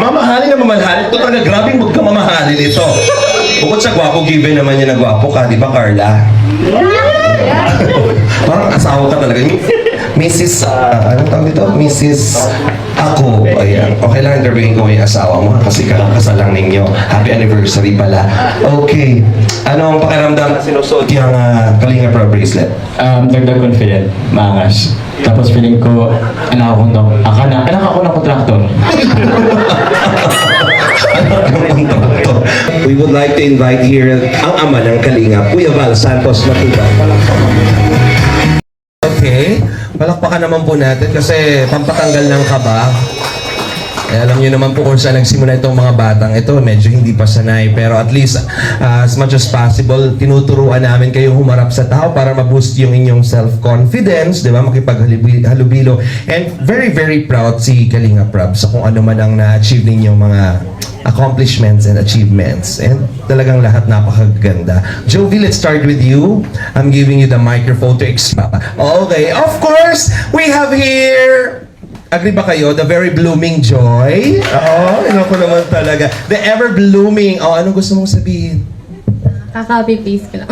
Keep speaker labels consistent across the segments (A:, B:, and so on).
A: Mamahalin na mamahalin. Ito talaga, grabing huwag ka mamahalin ito. Bukod sa gwapo, given naman niya na gwapo ka, di ba, Carla? Parang asawa ka talaga. Mrs. Anong tawag dito? Mrs. Ako. Ayan. Okay lang interviewin ko yung asawa mo kasi kasal lang ninyo. Happy anniversary pala. Okay. Ano ang pakiramdam na sinusuot yung Kalinga Pro bracelet?
B: Dagdag confident, maangas. Tapos feeling ko, anak ako ng kontraktor.
A: We would like to invite here ang ama ng Kalinga, Kuya Val Santos Matubang. Okay. Palakpakan naman po natin kasi pampatanggal ng kaba. Alam niyo naman po kung saan nagsimula itong mga batang ito, medyo hindi pa sanay. Pero at least, as much as possible, tinuturuan namin kayo humarap sa tao para ma-boost yung inyong self-confidence, di ba? Makipaghalubilo. And very, very proud si Kalinga Prab sa kung ano man ang na-achieve ninyong mga accomplishments and achievements. And talagang lahat napakaganda. Jovi, let's start with you. I'm giving you the microphone to explain. Okay, of course, we have here... Agree ba kayo? The very blooming Joy. Oo, ino ko naman talaga. The ever blooming. Oh, ano gusto mong sabihin?
C: Kaka-copy-paste ko lang.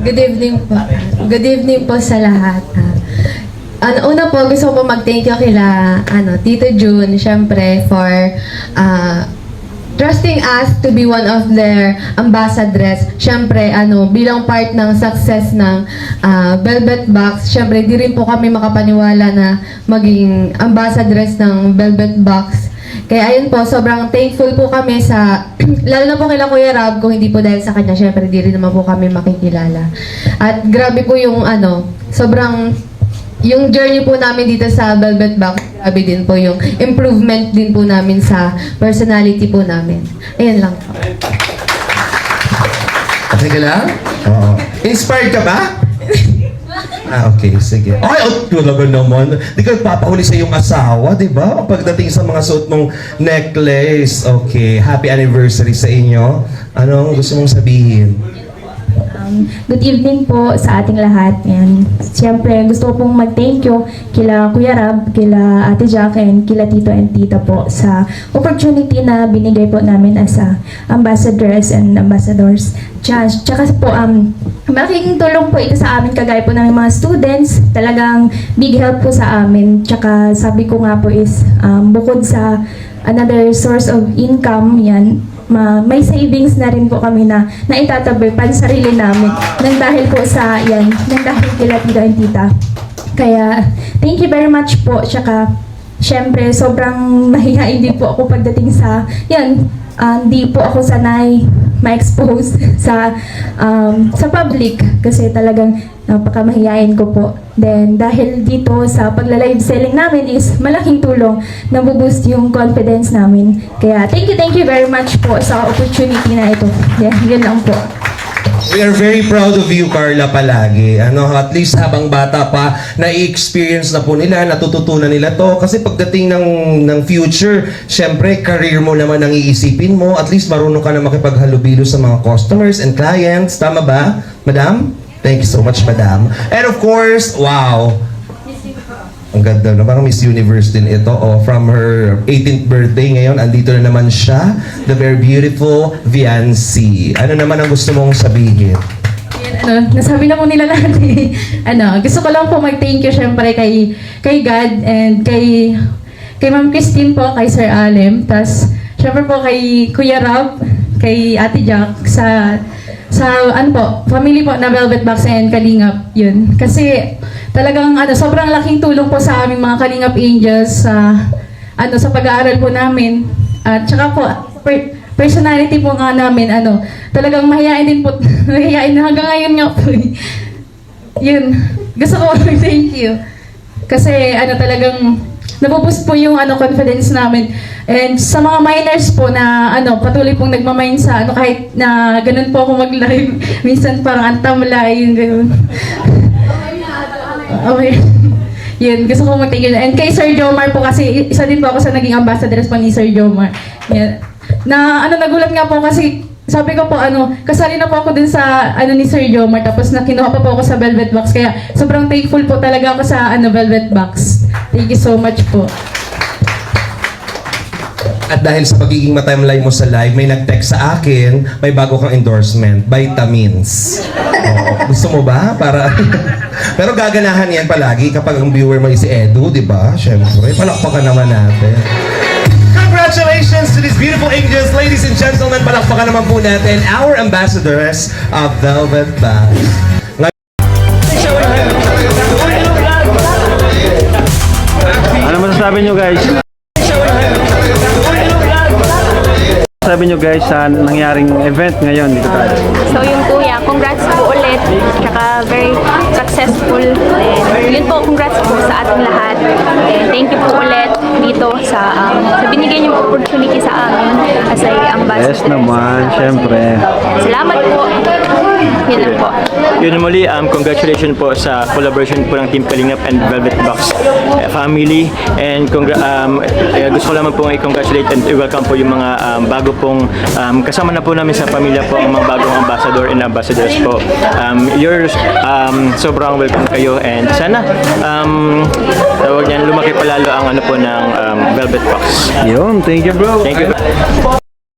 C: Good evening po. Good evening po sa lahat. Una po, gusto ko po mag-thank you kila Tito June, syempre, for trusting us to be one of their ambassadors. Syempre, bilang part ng success ng Velvet Box, syempre, di rin po kami makapaniwala na maging ambassadors ng Velvet Box. Kaya ayun po, sobrang thankful po kami sa, lalo na po kila Kuya Rab, kung hindi po dahil sa kanya, syempre, di rin naman po kami makikilala. At grabe po yung sobrang, yung journey po namin dito sa Velvet Box, grabe din po yung improvement din po namin sa personality po namin. Ayan lang po.
A: Okay ka lang? Oo. Inspired ka ba? Okay, sige. Ay, talaga naman. Di ka papahuli sa iyong asawa, di ba? Pagdating sa mga suot mong necklace. Okay, happy anniversary sa inyo. Anong gusto mong sabihin?
D: Good evening po sa ating lahat. And siyempre, gusto ko pong mag-thank you kila Kuya Rab, kila Ate Jack, and kila Tito and Tita po sa opportunity na binigay po namin as ambassadors and ambassadors. Tsaka po, malaking tulong po ito sa amin, kagaya po ng mga students. Talagang big help po sa amin. Tsaka sabi ko nga po is, bukod sa another source of income, yan, may savings na rin po kami na naitatabi pan sarili namin nang dahil po sa nang dahil kila Tito and Tita. Kaya thank you very much po. Tsaka syempre sobrang mahihain din po ako pagdating sa hindi po ako sanay ma-expose sa public kasi talagang napakamahiyain ko po. Then dahil dito sa pagla-live selling namin is malaking tulong na boost yung confidence namin. Kaya thank you very much po sa opportunity na ito. Yun lang po.
A: We are very proud of you, Carla, palagi. At least habang bata pa, na-experience na po nila, natututunan nila to. Kasi pagdating ng future, syempre, career mo naman ang iisipin mo. At least marunong ka na makipaghalubilo sa mga customers and clients. Tama ba, Madam? Thank you so much, Madam. And of course, wow! Ang ganda na, parang Miss Universe din ito. From her 18th birthday ngayon, andito na naman siya. The very beautiful Viancy. Ano naman ang gusto mong sabihin?
C: Nasabi na po nila lahat eh. Gusto ko lang po mag-thank you syempre kay God and kay Ma'am Christine po, kay Sir Alem, tas syempre po kay Kuya Rab, kay Ate Jack, sa family po na Velvet Box and Kalingap, yun. Kasi talagang sobrang laking tulong po sa aming mga Kalingap Angels sa pag-aaral po namin. At saka po, personality po nga namin, talagang mahihain din po, mahihain na hanggang ngayon nga po. Yun, gusto ko thank you. Kasi talagang nabuboost po yung confidence namin. And sa mga minors po na patuloy pong nagmamain sa kahit na ganun po ako mag-live, minsan parang antamlay, yung ganun. Okay. Yun, gusto ko mag-thank you. And kay Sir Jomar po kasi isa din po ako sa naging ambassadors po ni Sir Jomar. Yan. Nagulat nga po kasi sabi ko po, kasali na po ako dun sa, ni Sir Jomar, tapos nakinuha pa po ako sa Velvet Box, kaya sobrang thankful po talaga ako sa, Velvet Box. Thank you so much po.
A: At dahil sa pagiging matimelay mo sa live, may nag-text sa akin, may bago kang endorsement, vitamins. Oo. Gusto mo ba? Para pero gaganahan yan palagi kapag ang viewer mo is si Edu, di ba? Siyempre, palakpakan naman natin. Congratulations to these beautiful angels, ladies and gentlemen. Palakpakan naman po natin our ambassadors of Velvet Bags.
E: Ano masasabi nyo guys? Sabi nyo guys sa nangyaring event ngayon dito tayo.
F: So yun kuya, congrats po ulit. Tsaka very successful. And yun po, congrats po sa ating lahat. And thank you po ulit dito sa binigay niyong opportunity sa amin as a ambassador.
E: Yes naman, syempre.
F: Salamat po. Yun lang po.
B: Yun muli, congratulations po sa collaboration po ng Team Kalingap and Velvet Box family. And gusto ko lamang po i-congratulate and i-welcome po yung mga bago pong kasama na po namin sa pamilya po ang mga bagong ambassador and ambassadors po. Sobrang welcome kayo and sana tawag niyan, lumaki palalo ang ano po ng Velvet Box.
E: Yun, thank you bro.
B: Thank you.